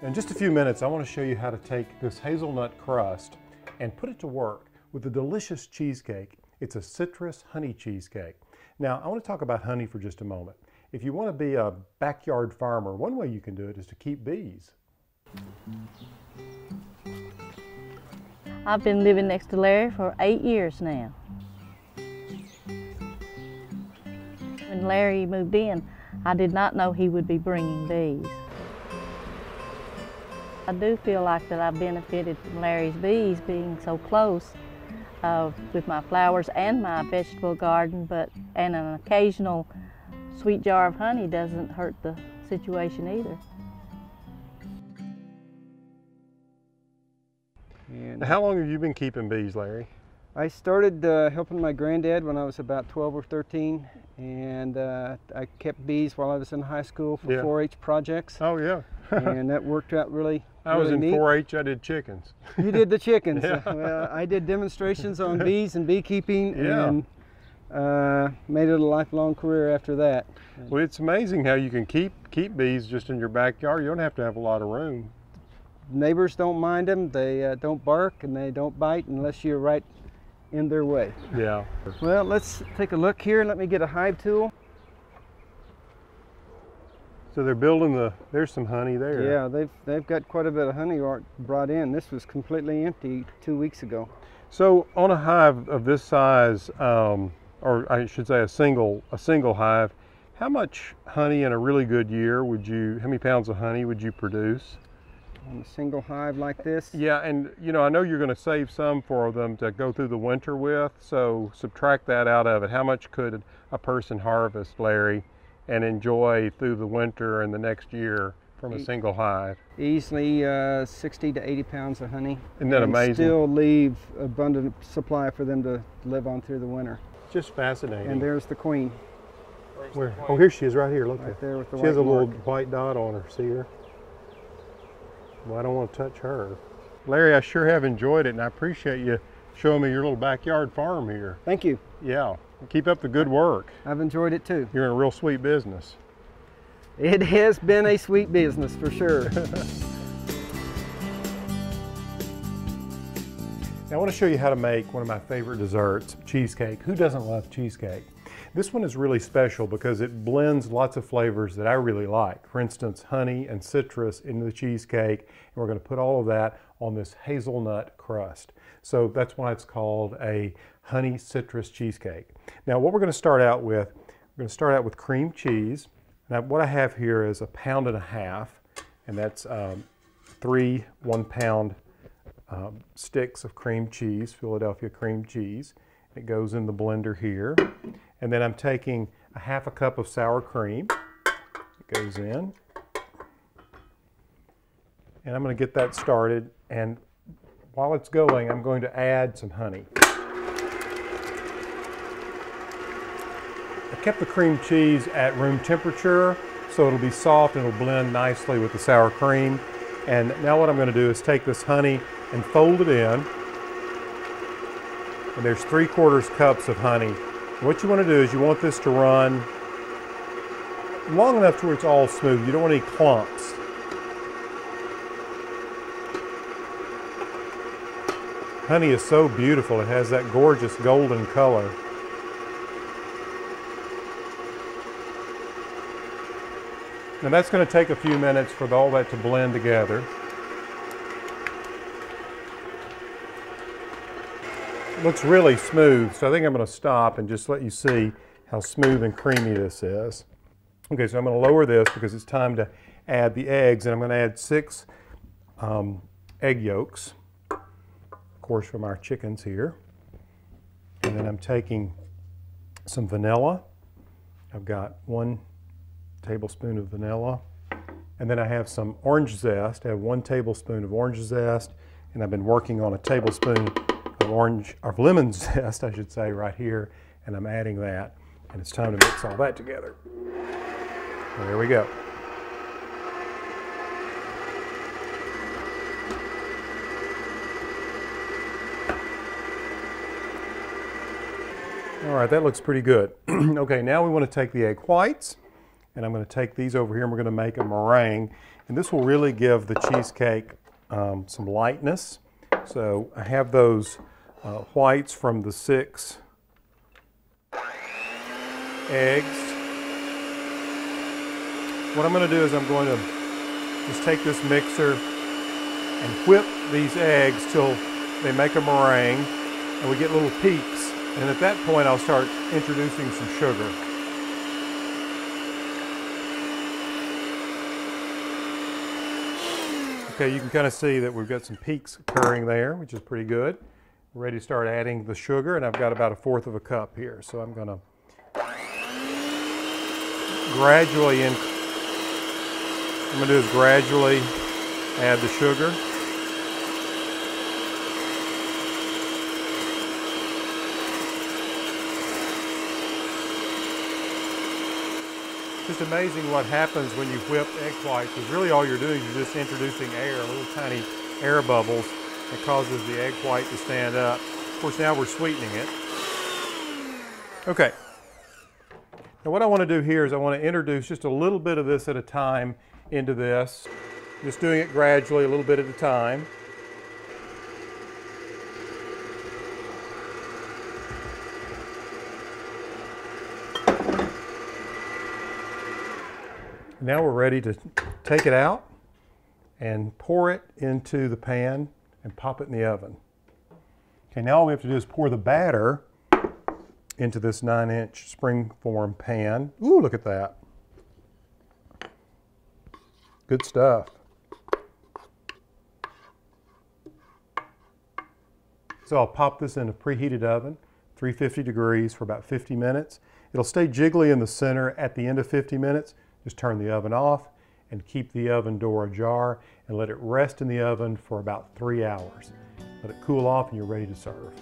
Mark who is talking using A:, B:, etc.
A: In just a few minutes, I want to show you how to take this hazelnut crust and put it to work with a delicious cheesecake. It's a citrus honey cheesecake. Now, I want to talk about honey for just a moment. If you want to be a backyard farmer, one way you can do it is to keep bees.
B: I've been living next to Larry for 8 years now. When Larry moved in, I did not know he would be bringing bees. I do feel like that I've benefited from Larry's bees being so close with my flowers and my vegetable garden, and an occasional sweet jar of honey doesn't hurt the situation either.
A: And how long have you been keeping bees, Larry?
C: I started helping my granddad when I was about 12 or 13, and I kept bees while I was in high school for 4-H projects.
A: Oh yeah.
C: And that worked out really
A: I was in
C: neat.
A: 4-H, I did chickens.
C: You did the chickens.
A: Yeah.
C: Well, I did demonstrations on bees and beekeeping,
A: Yeah.
C: and made it a lifelong career after that.
A: Well, it's amazing how you can keep bees just in your backyard. You don't have to have a lot of room.
C: Neighbors don't mind them. They don't bark and they don't bite unless you're right in their way.
A: Yeah.
C: Well, let's take a look here. Let me get a hive tool.
A: So they're building there's some honey there.
C: Yeah, they've got quite a bit of honey brought in. This was completely empty 2 weeks ago.
A: So on a hive of this size, or I should say a single hive, how much honey in a really good year how many pounds of honey would you produce?
C: On a single hive like this?
A: Yeah, and you know, I know you're going to save some for them to go through the winter with, so subtract that out of it. How much could a person harvest, Larry, and enjoy through the winter and the next year from a single hive?
C: Easily 60 to 80 pounds of honey.
A: Isn't that amazing?
C: Still leave abundant supply for them to live on through the winter.
A: Just fascinating.
C: And there's the queen.
A: Where? Oh, here she is, right here. Look,
C: right there with the
A: she has a little
C: mark.
A: white dot on her. See her? Well, I don't want to touch her. Larry, I sure have enjoyed it, and I appreciate you showing me your little backyard farm here.
C: Thank you.
A: Yeah. Keep up the good work.
C: I've enjoyed it too.
A: You're in a real sweet business.
C: It has been a sweet business for sure.
A: Now I want to show you how to make one of my favorite desserts, cheesecake. Who doesn't love cheesecake? This one is really special because it blends lots of flavors that I really like. For instance, honey and citrus into the cheesecake, and we're going to put all of that on this hazelnut crust. So that's why it's called a honey citrus cheesecake. Now what we're going to start out with, cream cheese. Now what I have here is 1.5 pounds, and that's 3 1-pound sticks of cream cheese, Philadelphia cream cheese. It goes in the blender here. And then I'm taking 1/2 cup of sour cream. It goes in. And I'm going to get that started. And while it's going, I'm going to add some honey. I kept the cream cheese at room temperature, so it'll be soft and it'll blend nicely with the sour cream. And now what I'm going to do is take this honey and fold it in. And there's 3/4 cups of honey. What you want to do is you want this to run long enough to where it's all smooth. You don't want any clumps. Honey is so beautiful. It has that gorgeous golden color. Now that's going to take a few minutes for all that to blend together. It looks really smooth, so I think I'm going to stop and just let you see how smooth and creamy this is. Okay, so I'm going to lower this because it's time to add the eggs, and I'm going to add 6 egg yolks, of course from our chickens here. And then I'm taking some vanilla. I've got 1 tablespoon of vanilla. And then I have some orange zest. I have 1 tablespoon of orange zest, and I've been working on a tablespoon of lemon zest, I should say, right here, and I'm adding that, and it's time to mix all that together. Well, there we go. All right, that looks pretty good. Okay, now we want to take the egg whites, and I'm going to take these over here and we're going to make a meringue. And this will really give the cheesecake some lightness. So I have those whites from the 6 eggs. What I'm going to do is I'm going to just take this mixer and whip these eggs till they make a meringue and we get little peaks. And at that point I'll start introducing some sugar. Okay, you can kind of see that we've got some peaks occurring there, which is pretty good. We're ready to start adding the sugar, and I've got about 1/4 of a cup here. So I'm going to gradually gradually add the sugar. It's amazing what happens when you whip egg whites, because really all you're doing is just introducing air, little tiny air bubbles that causes the egg white to stand up. Of course, now we're sweetening it. Okay. Now what I want to do here is I want to introduce just a little bit of this at a time into this. Just doing it gradually, a little bit at a time. Now we're ready to take it out and pour it into the pan and pop it in the oven. Okay, now all we have to do is pour the batter into this 9-inch springform pan. Ooh, look at that. Good stuff. So I'll pop this in a preheated oven, 350 degrees for about 50 minutes. It'll stay jiggly in the center at the end of 50 minutes. Just turn the oven off and keep the oven door ajar and let it rest in the oven for about 3 hours. Let it cool off and you're ready to serve.